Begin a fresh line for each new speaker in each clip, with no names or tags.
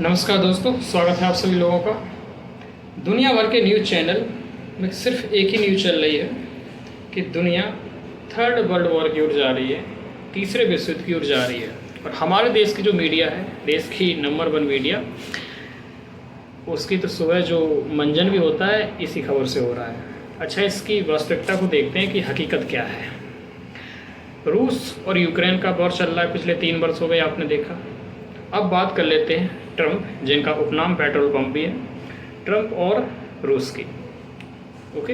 नमस्कार दोस्तों, स्वागत है आप सभी लोगों का। दुनिया भर के न्यूज़ चैनल में सिर्फ एक ही न्यूज़ चल रही है कि दुनिया थर्ड वर्ल्ड वॉर की ओर जा रही है, तीसरे विश्व युद्ध की ओर जा रही है। और हमारे देश की जो मीडिया है, देश की नंबर 1 मीडिया, उसकी तो सुबह जो मंजन भी होता है इसी खबर से हो रहा है। अच्छा, इसकी वास्तविकता को देखते हैं कि हकीकत क्या है। रूस और यूक्रेन का वॉर चल रहा है, पिछले 3 वर्ष हो गए, आपने देखा। अब बात कर लेते हैं ट्रंप, जिनका उपनाम पेट्रोल पंप भी है, ट्रंप और रूस की। ओके,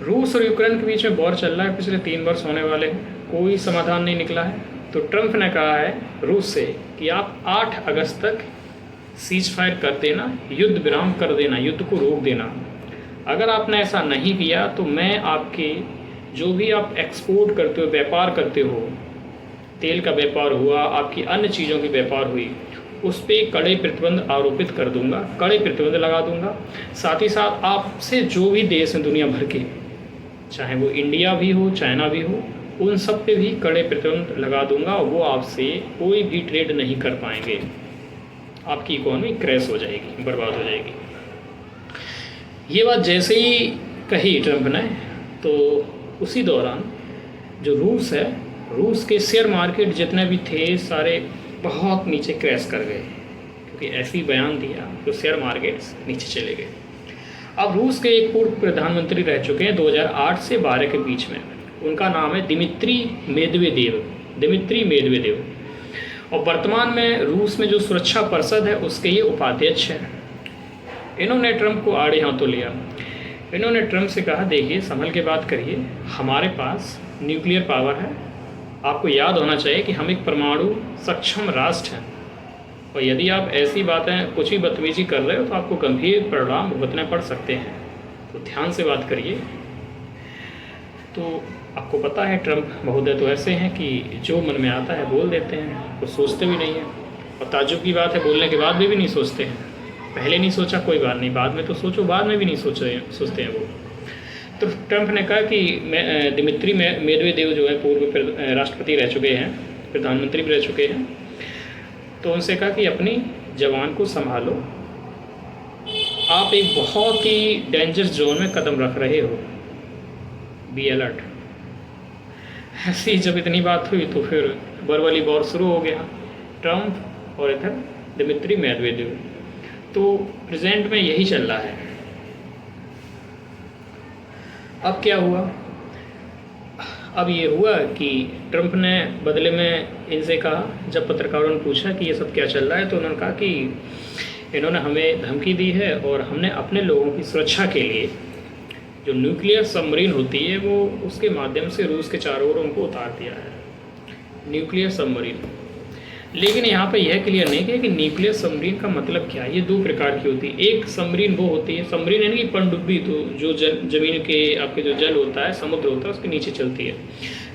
रूस और यूक्रेन के बीच में वॉर चल रहा है, पिछले 3 वर्ष होने वाले हैं, कोई समाधान नहीं निकला है। तो ट्रंप ने कहा है रूस से कि आप 8 अगस्त तक सीज फायर कर देना, युद्ध विराम कर देना, युद्ध को रोक देना। अगर आपने ऐसा नहीं किया तो मैं आपके जो भी आप एक्सपोर्ट करते हो, व्यापार करते हो, तेल का व्यापार हुआ, आपकी अन्य चीज़ों की व्यापार हुई, उस पर कड़े प्रतिबंध आरोपित कर दूंगा, कड़े प्रतिबंध लगा दूंगा। साथ ही साथ आपसे जो भी देश हैं दुनिया भर के, चाहे वो इंडिया भी हो, चाइना भी हो, उन सब पे भी कड़े प्रतिबंध लगा दूंगा। वो आपसे कोई भी ट्रेड नहीं कर पाएंगे, आपकी इकोनॉमी क्रैश हो जाएगी, बर्बाद हो जाएगी। ये बात जैसे ही कही ट्रंप ने, तो उसी दौरान जो रूस है, रूस के शेयर मार्केट जितने भी थे सारे बहुत नीचे क्रैश कर गए, क्योंकि ऐसे ही बयान दिया तो शेयर मार्केट्स नीचे चले गए। अब रूस के एक पूर्व प्रधानमंत्री रह चुके हैं 2008 से 12 के बीच में, उनका नाम है दिमित्री मेदवेदेव, और वर्तमान में रूस में जो सुरक्षा परिषद है उसके ये उपाध्यक्ष हैं। इन्होंने ट्रंप को आड़े हाथों लिया। इन्होंने ट्रंप से कहा, देखिए संभल के बात करिए, हमारे पास न्यूक्लियर पावर है, आपको याद होना चाहिए कि हम एक परमाणु सक्षम राष्ट्र हैं, और यदि आप ऐसी बातें, कुछ भी बदतमीजी कर रहे हो तो आपको गंभीर परिणाम भुगतने पड़ सकते हैं, तो ध्यान से बात करिए। तो आपको पता है ट्रंप महोदय तो ऐसे हैं कि जो मन में आता है बोल देते हैं, कुछ सोचते भी नहीं हैं। और ताज्जुब की बात है, बोलने के बाद भी नहीं सोचते हैं। पहले नहीं सोचा कोई बात नहीं, बाद में तो सोचो, बाद में भी नहीं सोचते हैं वो। तो ट्रंप ने कहा कि दिमित्री मेदवेदेव जो है पूर्व राष्ट्रपति रह चुके हैं, प्रधानमंत्री भी रह चुके हैं, तो उनसे कहा कि अपनी जवान को संभालो, आप एक बहुत ही डेंजरस जोन में कदम रख रहे हो, बी अलर्ट। ऐसी जब इतनी बात हुई तो फिर वर्बली वॉर शुरू हो गया, ट्रंप और इधर दिमित्री मेदवेदेव। तो प्रेजेंट में यही चल रहा है। अब क्या हुआ? अब ये हुआ कि ट्रंप ने बदले में इनसे कहा, जब पत्रकारों ने पूछा कि ये सब क्या चल रहा है, तो उन्होंने कहा कि इन्होंने हमें धमकी दी है और हमने अपने लोगों की सुरक्षा के लिए जो न्यूक्लियर सबमरीन होती है वो उसके माध्यम से रूस के चारों ओर उनको उतार दिया है, न्यूक्लियर सबमरीन। लेकिन यहाँ पे यह क्लियर नहीं किया कि न्यूक्लियर सबमरीन का मतलब क्या है। ये 2 प्रकार की होती है। एक सबमरीन वो होती है, सबमरीन यानी कि पनडुब्बी, तो जो ज़मीन के आपके जो जल होता है, समुद्र होता है, उसके नीचे चलती है।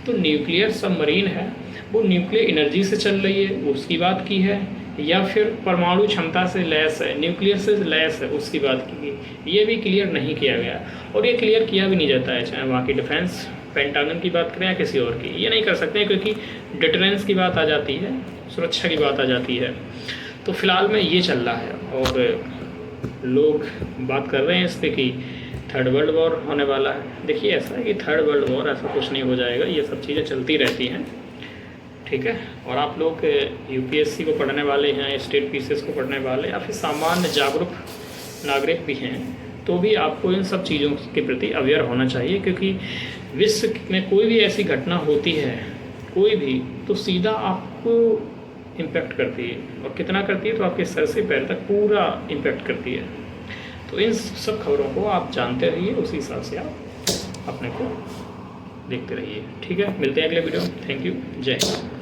तो न्यूक्लियर सबमरीन है वो न्यूक्लियर एनर्जी से चल रही है, उसकी बात की है, या फिर परमाणु क्षमता से लैस है, न्यूक्लियर से लैस है, उसकी बात की गई। ये भी क्लियर नहीं किया गया, और ये क्लियर किया भी नहीं जाता है, चाहे वहाँ की डिफेंस पेंटागन की बात करें या किसी और की, ये नहीं कर सकते हैं, क्योंकि डिटरेंस की बात आ जाती है, सुरक्षा की बात आ जाती है। तो फिलहाल में ये चल रहा है, और लोग बात कर रहे हैं इस पर कि थर्ड वर्ल्ड वॉर होने वाला है। देखिए, ऐसा है कि थर्ड वर्ल्ड वॉर ऐसा कुछ नहीं हो जाएगा, ये सब चीज़ें चलती रहती हैं, ठीक है। और आप लोग यूपीएससी को पढ़ने वाले हैं, स्टेट पीसीएस को पढ़ने वाले, या फिर सामान्य जागरूक नागरिक भी हैं, तो भी आपको इन सब चीज़ों के प्रति अवेयर होना चाहिए, क्योंकि विश्व में कोई भी ऐसी घटना होती है, कोई भी, तो सीधा आपको इम्पैक्ट करती है, और कितना करती है तो आपके सर से पैर तक पूरा इम्पैक्ट करती है। तो इन सब खबरों को आप जानते रहिए, उसी हिसाब से आप अपने को देखते रहिए, ठीक है। मिलते हैं अगले वीडियो में। थैंक यू, जय हिंद।